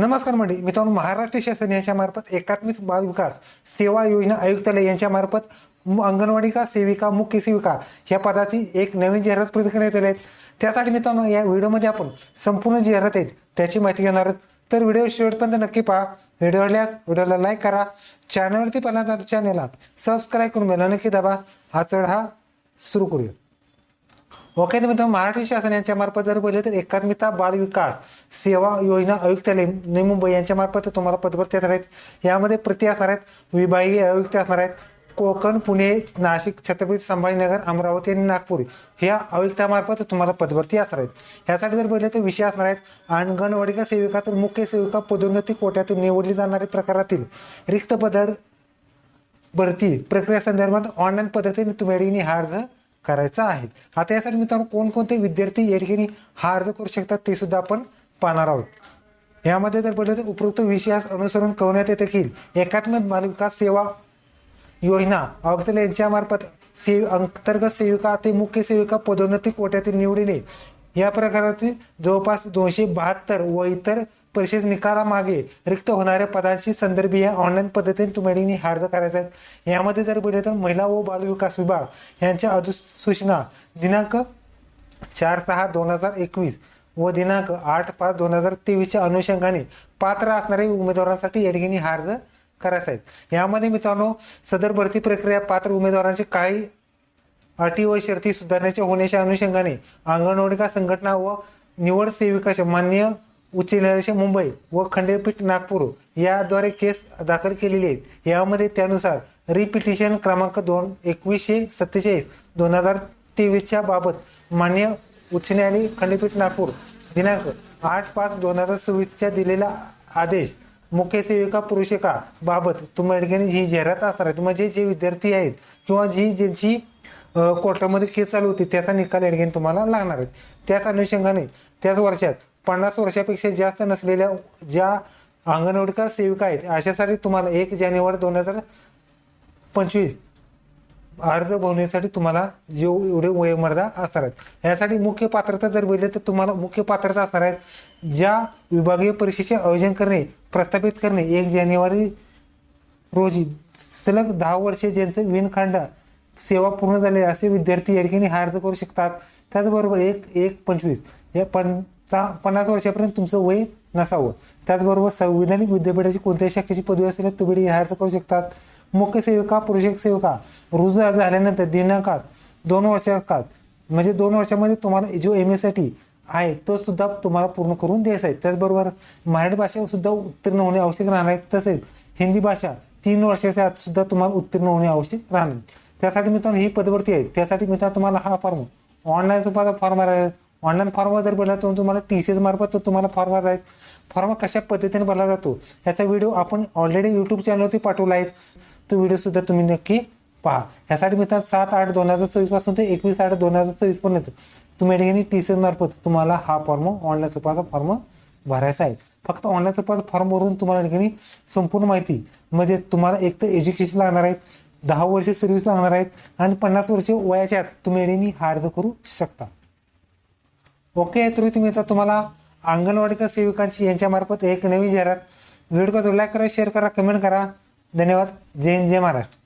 नमस्कार मंडळी मित्रांनो, महाराष्ट्र शासन यांच्या मार्फत एकात्मिक बाल विकास सेवा योजना आयुक्तालय यांच्या मार्फत अंगणवाडी का सेविका मुख्य सेविका ह्या पदाची एक नवीन जाहिरात प्रसिद्ध करण्यात आली आहे। त्यासाठी मित्रांनो या व्हिडिओमध्ये आपण संपूर्ण जाहिरात आहे त्याची माहिती घेणार आहोत। तर व्हिडिओ शेवटपर्यंत नक्की पहा। व्हिडिओ आवडल्यास व्हिडिओला लाईक करा, चॅनलवरती पहिल्यांदा चॅनलला सबस्क्राईब करून बेल नक्की दाबा। हा चढा सुरू करूया। ओके तर मित्रांनो, महाराष्ट्र शासन यांच्या मार्फत जर बोलले तर एकात्मिकता बाल विकास सेवा योजना आयुक्तालय नवी मुंबई यांच्या मार्फत तुम्हाला पदभरती असणार आहेत। यामध्ये प्रति असणार आहेत, विभागीय आयुक्त असणार आहेत, कोकण, पुणे, नाशिक, छत्रपती संभाजीनगर, अमरावती आणि नागपूर ह्या आयुक्तामार्फत तुम्हाला पदभरती असणार आहेत। यासाठी जर बोलले तर विषय असणार आहेत अंगणवाडी का सेविका तर मुख्य सेविका पदोन्नती कोट्यातून निवडली जाणाऱ्या प्रकारातील रिक्त पद भरती प्रक्रिया संदर्भात ऑनलाईन पद्धतीने तुम्ही हा अर्ज करायचा आहे। आता यासाठी मित्रांनो कोणकोणते विद्यार्थी या ठिकाणी हा अर्ज करू शकतात ते सुद्धा आपण पाहणार आहोत। यामध्ये जर बोलले तर उपरोक्त विषयास अनुसरून करण्यात येते की एकात्मिक बाल विकास सेवा योजना आयुक्तालय यांच्या मार्फत अंतर्गत सेविका ते मुख्य सेविका पदोन्नती कोट्यातील निवडीने या प्रकारातील जवळपास 272 व इतर परीक्षेस निकालामागे रिक्त होणाऱ्या पदांची संदर्भीय ऑनलाईन पद्धतीने तुम्ही अर्ज करायचा आहे। यामध्ये जर बोलले तर महिला व बाल विकास विभाग यांच्या अधिसूचना दिनांक 4/6/2021 व दिनांक 8/5/2023च्या अनुषंगाने पात्र असणाऱ्या उमेदवारांसाठी या ठिकाणी अर्ज करायचा आहे। यामध्ये मित्रांनो सदर भरती प्रक्रिया पात्र उमेदवारांचे काही अटी व शर्ती सुधारण्याच्या होण्याच्या अनुषंगाने अंगणवाडी संघटना व निवड सेविकाच्या मान्य उच्च न्यायालय मुंबई व खंडपीठ नागपूर याद्वारे केस दाखल केलेली आहेत। यामध्ये त्यानुसार रिपिटिशन क्रमांक 2147/2023च्या बाबत मान्य उच्च न्यायालय खंडपीठ नागपूर दिनांक 8/5/2026च्या दिलेला आदेश मुख्य सेविका पुरुषिका बाबत तुम्हाला ही जाहिरात असणार आहे। म्हणजे जे विद्यार्थी आहेत किंवा ज्यांची कोर्टामध्ये केस चालू होती त्याचा निकाल या तुम्हाला लागणार आहे। त्याच अनुषंगाने त्याच वर्षात 50 वर्षापेक्षा जास्त नसलेल्या ज्या अंगणवाडी सेविका आहेत अशासाठी तुम्हाला 1 जानेवारी 2025 अर्ज भरण्यासाठी तुम्हाला एवढे वयोमर्यादा असणार आहेत। यासाठी मुख्य पात्रता जर बोलले तर तुम्हाला मुख्य पात्रता असणार आहे ज्या विभागीय परीक्षेचे आयोजन करणे प्रस्थापित करणे 1 जानेवारी रोजी सलग 10 वर्षे ज्यांचे विणखंड सेवा पूर्ण झाले असे विद्यार्थी या ठिकाणी अर्ज करू शकतात। त्याचबरोबर 1/1/25 या 50 वर्षापर्यंत तुमचं वय नसावं। त्याचबरोबर संविधानिक विद्यापीठाची कोणत्याही शाखेची पदवी असेल तुम्ही अर्ज करू शकतात। मुख्य सेविका पुरुष सेविका रुजू झाल्यानंतर दिनांकास 2 वर्षाकात म्हणजे 2 वर्षामध्ये तुम्हाला जो MA आहे तो सुद्धा तुम्हाला पूर्ण करून द्यायचा आहे। त्याचबरोबर मराठी भाषा सुद्धा उत्तीर्ण होणे आवश्यक राहणार आहे। तसेच हिंदी भाषा 3 वर्षाच्या आत सुद्धा तुम्हाला उत्तीर्ण होणे आवश्यक राहणार। त्यासाठी मित्रांनो ही पदभरती आहे। त्यासाठी मित्रांनो तुम्हाला हा फॉर्म ऑनलाईन स्वरूपाचा फॉर्म आहे। ऑनलाईन फॉर्म जर भरला तर तुम्हाला TCS मार्फत तुम्हाला फॉर्म आहे। फॉर्म कशा पद्धतीने भरला जातो याचा व्हिडिओ आपण ऑलरेडी यूट्यूब चॅनलवरती पाठवला आहे। तो व्हिडिओ सुद्धा तुम्ही नक्की पहा। यासाठी मित्रांनो 7/8/2024 पासून ते 21/8/2024 पर्यंत तुम्ही ठिकाणी TCS मार्फत तुम्हाला हा फॉर्म ऑनलाईन स्वरूपाचा फॉर्म भरायचा आहे। फक्त ऑनलाईन स्वरूपाचा फॉर्म भरून तुम्हाला ठिकाणी संपूर्ण माहिती म्हणजे तुम्हाला एक तर एज्युकेशन लागणार आहे, 10 वर्ष सर्व्हिस लागणार आहेत आणि 50 वर्ष वयाच्या आत तुम्ही हा अर्ज करू शकता। ओके, तर तुम्ही आता तुम्हाला अंगणवाडी सेविकांची यांच्या मार्फत एक नवी जाहिरात व्हिडिओ लाईक करा, शेअर करा, कमेंट करा। धन्यवाद। जय हिंद, जय महाराष्ट्र।